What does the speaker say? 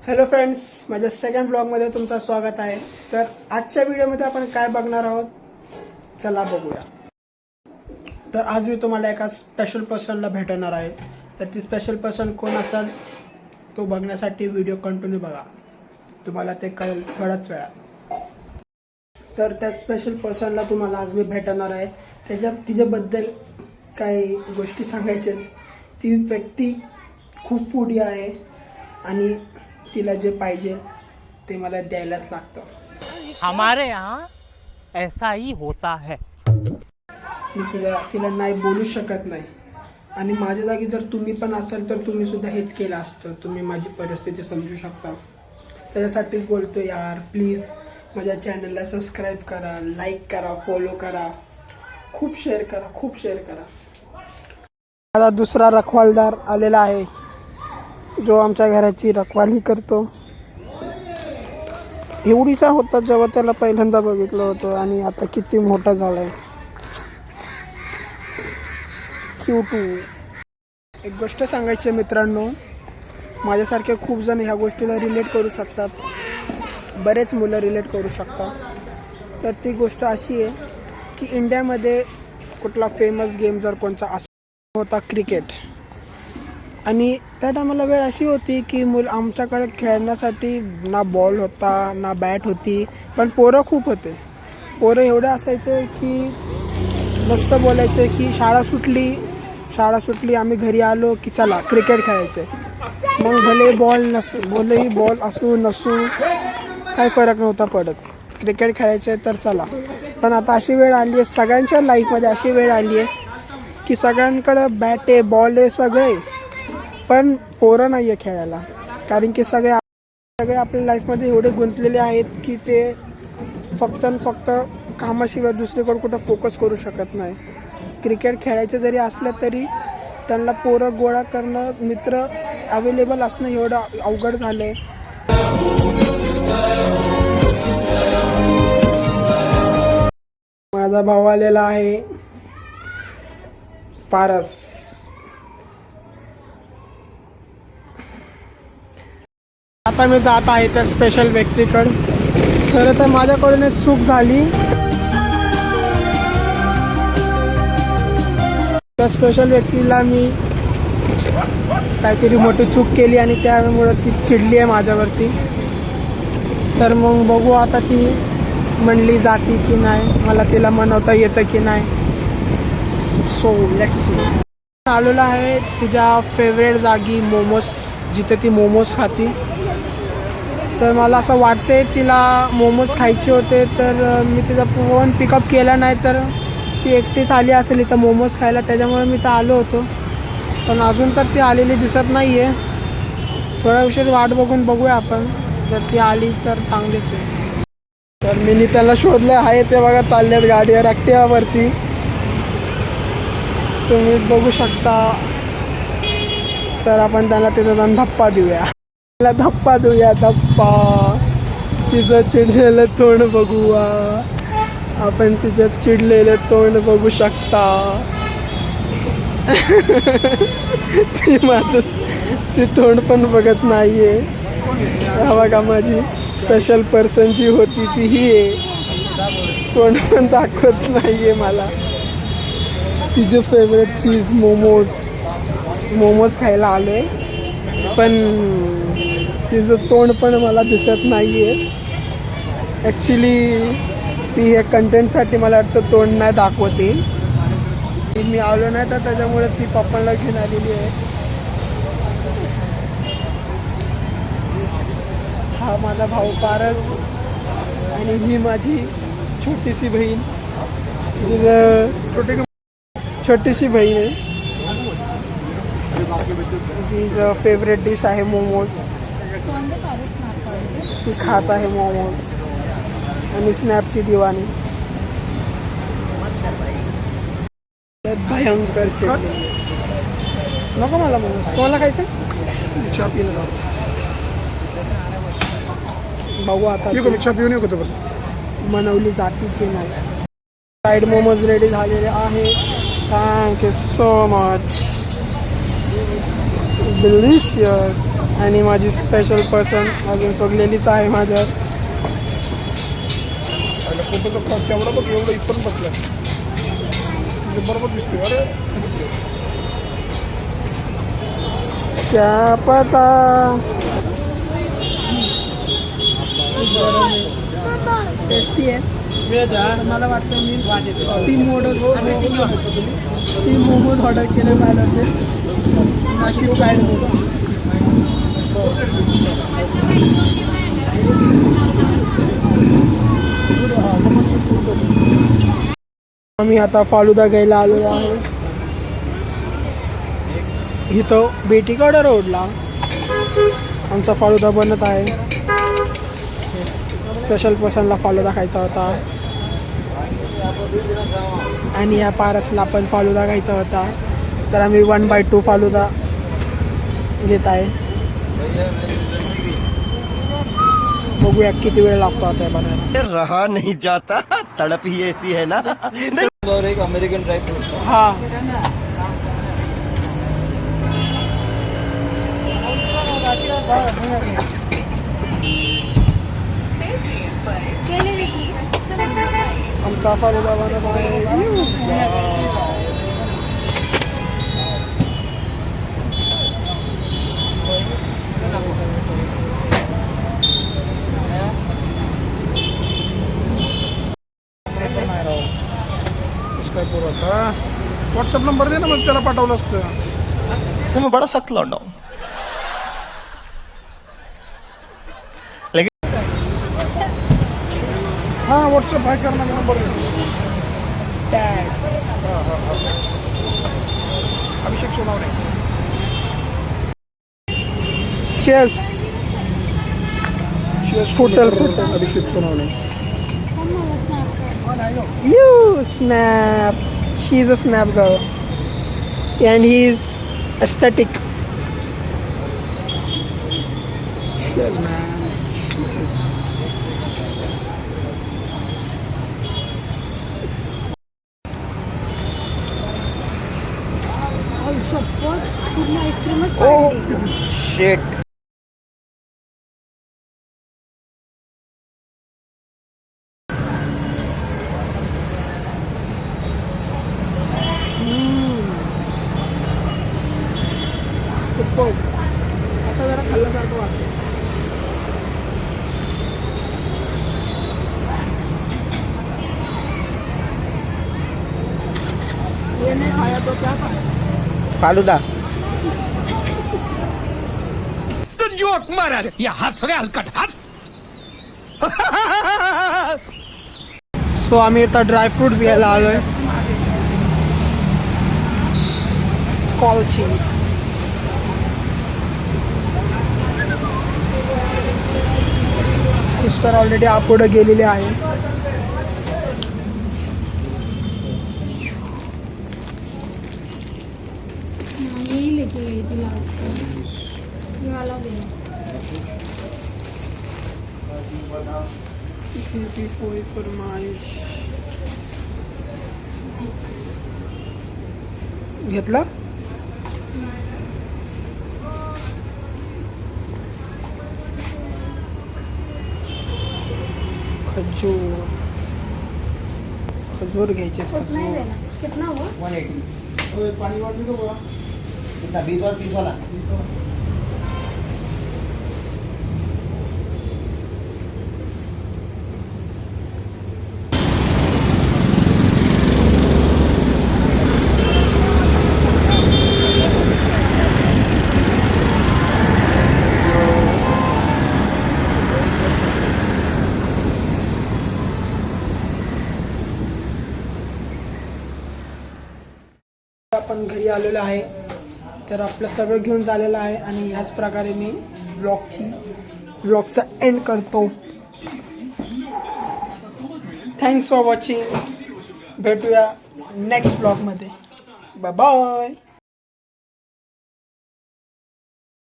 Hello friends, माझ्या second ब्लॉगमध्ये तुमचं स्वागत आहे. तर आजच्या व्हिडिओमध्ये आपण काय बघणार आहोत, चला बघूया. तर आज मी तुम्हाला एका स्पेशल पर्सनला भेटणार आहे. तर ती स्पेशल पर्सन कोण असेल तो बघण्यासाठी व्हिडिओ कंटिन्यू बघा, तुम्हाला ते कळेल थोड्याच वेळात. तर त्या स्पेशल पर्सनला तुम्हाला आज मी भेटणार आहे. तिच्याबद्दल काही गोष्टी सांगायच्या. ती व्यक्ती खूप फूडी आहे आणि तिला जे पाहिजे ते मला द्यायलाच लागतं. हमारे यहाँ ऐसा ही होता है. मी तिला नाही बोलू शकत नाही. आणि माझ्या जागी जर तुम्ही पण असाल तर तुम्ही सुद्धा हेच केलं असतं. तुम्ही माझी परिस्थिती समजू शकता. त्याच्यासाठीच बोलतो यार, प्लीज माझ्या चॅनलला सबस्क्राईब करा, लाईक करा, फॉलो करा, खूप शेअर करा. आता दुसरा रखवालदार आलेला आहे जो आमच्या घराची रखवाली करतो. एवढीसा होता जेव्हा त्याला पहिल्यांदा बघितलं होतं आणि आता किती मोठा झालाय. क्यूट. एक गोष्ट सांगायची आहे मित्रांनो, माझ्यासारखे खूप जण ह्या गोष्टीला रिलेट करू शकतात. बरेच मुलं रिलेट करू शकतात. तर ती गोष्ट अशी आहे की इंडियामध्ये कुठला फेमस गेम जर कोणता असा होता क्रिकेट, आणि त्या टायमाला वेळ अशी होती की आमच्याकडे खेळण्यासाठी ना बॉल होता ना बॅट होती, पण पोरं खूप होते. पोरं एवढे असायचे की मस्त बोलायचे की शाळा सुटली आम्ही घरी आलो की चला क्रिकेट खेळायचे. मग भलेही बॉल असू नसू काही फरक नव्हता पडत, क्रिकेट खेळायचे तर चला. पण आता अशी वेळ आली आहे, सगळ्यांच्या लाईफमध्ये अशी वेळ आली आहे की सगळ्यांकडं बॅट आहे, बॉल आहे, सगळे, पण पोरं नाही आहे खेळायला. कारण की सगळे आपल्या लाईफमध्ये एवढे गुंतलेले आहेत की ते फक्त कामाशिवाय दुसरीकडे कुठं फोकस करू शकत नाही. क्रिकेट खेळायचं जरी असलं तरी त्यांना पोरं गोळा करणं, मित्र अवेलेबल असणं एवढं अवघड झालं आहे. माझा भाऊ आलेला आहे, पारस. आता मी जात आहे त्या स्पेशल व्यक्तीकडे. खरं तर माझ्याकडून एक चूक झाली. त्या स्पेशल व्यक्तीला मी काहीतरी मोठी चूक केली आणि त्यामुळं ती चिडली आहे माझ्यावरती. तर मग बघू आता ती म्हणली जाती की नाही, मला तिला मनवता येतं की नाही. So let's see. आलेला आहे तिच्या फेवरेट जागी, मोमोज, जिथे ती मोमोज खाती. तर मला असं वाटते तिला मोमोज खायचे होते, तर मी तिचा फोन पिकअप केला नाही, तर ती एकटीच आली असेल इथं मोमोज खायला, त्याच्यामुळे मी तर आलो होतो. पण अजून तर ती आलेली दिसत नाही आहे. थोड्या उशीर वाट बघून बघूया आपण, जर ती आली तर चांगलीच आहे. तर मी त्याला शोधलं आहे, ते बघा चाललेत गाडीवर ॲक्टिवावरती, तुम्ही बघू शकता. तर आपण त्याला तिथं जाऊन धप्पा देऊया. धप्पा तिचं चिडलेलं तोंड बघूया आपण. तिचं चिडलेलं तोंड बघू शकता. ती तोंड पण बघत नाहीये. बघा माझी स्पेशल पर्सन जी होती ती ही आहे, तोंड पण दाखवत नाहीये मला. तिचं फेवरेट चीज मोमोज खायला आलोय, पण तिचं तोंड पण मला दिसत नाही आहे. ॲक्च्युली ती हे कंटेंटसाठी मला वाटतं तोंड नाही दाखवते. मी आलो नाही तर त्याच्यामुळे ती पप्पांना घेऊन आलेली आहे. हा माझा भाऊ पारस आणि ही माझी छोटीशी बहीण. छोटीशी बहीण आहे. जीचं फेवरेट डिश आहे मोमोज. ती खात आहे मोमोज आणि स्नॅपची दिवाणी. भयंकर चिडली. नको मला मोमोज. तुम्हाला खायचं बघू आता मनवली जाती की नाही. फ्राईड मोमोज रेडी झालेले आहे. Thank you so much. डिलिशियस. आणि माझी स्पेशल पर्सन अजून बघलेलीच आहे माझ्यावर. केवढा बघ एवढं इथपर्यंत बसलं बरोबर दिसतोय. अरे क्या पता. टेस्टी आहे. मला वाटतं मी तीन मोमोज ऑर्डर केले पाहिजे होते. नाशिक काय आम्ही आता फालुदा घ्यायला आलेलो आहे. इथं बेटीकडा रोडला आमचा फालुदा बनत आहे. स्पेशल पर्सनला फालुदा खायचा होता आणि या पारसला पण फालुदा खायचा होता. तर आम्ही 1/2 फालुदा घेत आहे. बघूया किती वेळ लागतो आता बनायला. रहा नहीं जाता, तड़प ही ऐसी है ना. और एक अमेरिकन ड्राई फ्रूट. हा आमचा फालुदा बनत आहे. काय पुरवठा व्हॉट्सअप नंबर दे ना, मग त्याला पाठवलं असतं. ऐसे में बड़ा सख्त लौंडा हूं. हां व्हॉट्सअप हाय करणार नंबर दे. Tag Abhishek Sonawane. Chess hotel Abhishek Sonawane. You snap. She's a snap girl. And he's aesthetic. Cheers, man. Oh shit. Superb. आता जरा खाल्ल्यासारखं वाटतं. ये नहीं खाया तो क्या खाया? फालुदा. तो जोक मारा रे ये हंस रे हलकट हंस. सो आम्ही आता ड्रायफ्रुट्स घ्यायला आलोय. कॉलची सिस्टर ऑलरेडी पुढे गेलेली आहे. यही लेके गई थी लास्ट टाइम. ये वाला दे. घेतला. खजूर खजूर घ्यायचे. उतना ही देना. कितना हुआ? 180. पाणी वाटली का बघा. कितना 20 और 30 वाला. आपण घरी आलेलो आहे. तर आपलं सगळं घेऊन झालेलं आहे आणि ह्याच प्रकारे मी व्लॉगचा एंड करतो. Thanks for watching. भेटूया नेक्स्ट ब्लॉगमध्ये. Bye bye.